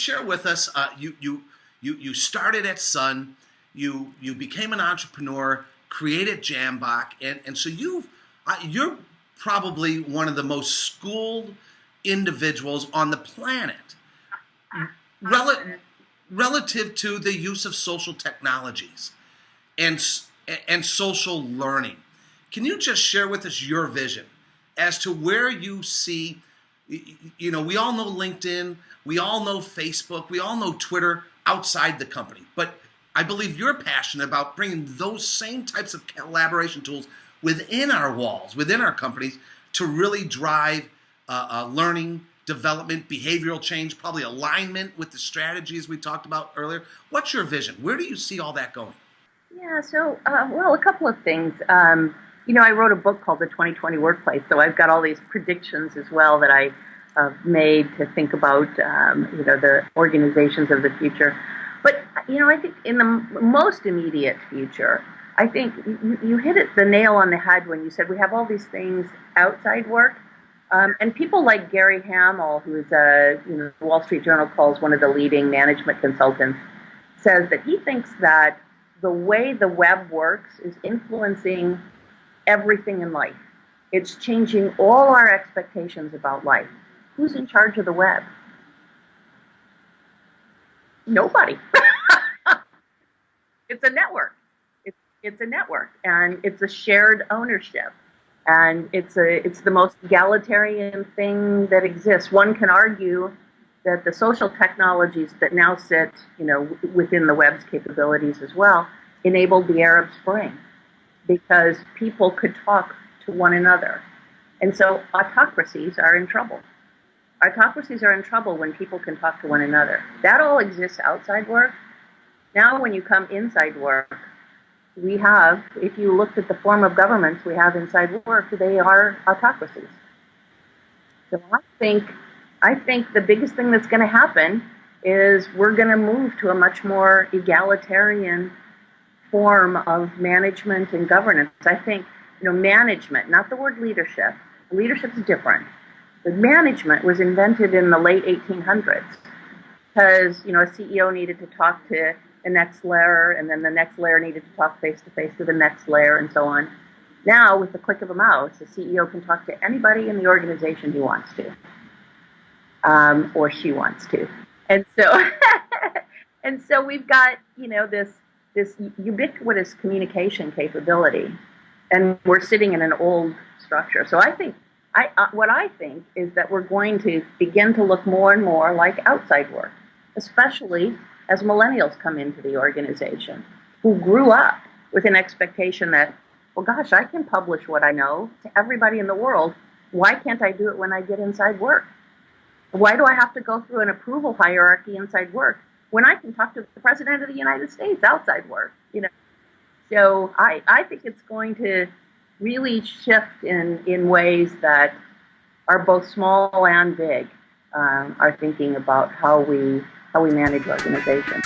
share with us? You started at Sun, you became an entrepreneur, created Jambach, and so you're probably one of the most schooled individuals on the planet relative to the use of social technologies and social learning. Can you just share with us your vision as to where you see, we all know LinkedIn, we all know Facebook, we all know Twitter outside the company, but I believe you're passionate about bringing those same types of collaboration tools within our walls, within our companies, to really drive learning, development, behavioral change, probably alignment with the strategies we talked about earlier. What's your vision? Where do you see all that going? Yeah, so, a couple of things. I wrote a book called The 2020 Workplace, so I've got all these predictions as well that I made to think about, the organizations of the future. But, I think in the most immediate future, I think you hit the nail on the head when you said we have all these things outside work. And people like Gary Hamel, who's the Wall Street Journal calls one of the leading management consultants, says that he thinks that the way the web works is influencing everything in life. It's changing all our expectations about life. Who's in charge of the web? Nobody. It's a network. It's a network, and it's a shared ownership, and it's the most egalitarian thing that exists. One can argue that the social technologies that now sit, within the web's capabilities as well, enabled the Arab Spring because people could talk to one another. And so autocracies are in trouble. Autocracies are in trouble when people can talk to one another. That all exists outside work. Now when you come inside work, we have, if you looked at the form of governments we have inside work, they are autocracies. So I think the biggest thing that's going to happen is we're going to move to a much more egalitarian form of management and governance. I think, management, not the word leadership. Leadership is different. The management was invented in the late 1800s because, a CEO needed to talk to the next layer, and then the next layer needed to talk face-to-face to the next layer, and so on. Now, with the click of a mouse, the CEO can talk to anybody in the organization he wants to, or she wants to. And so, and so we've got, this ubiquitous communication capability, and we're sitting in an old structure. So I think, what I think is that we're going to begin to look more and more like outside work, especially as millennials come into the organization, who grew up with an expectation that, well, gosh, I can publish what I know to everybody in the world. Why can't I do it when I get inside work? Why do I have to go through an approval hierarchy inside work when I can talk to the President of the United States outside work? So I think it's going to really shift in ways that are both small and big, are thinking about how we manage organizations.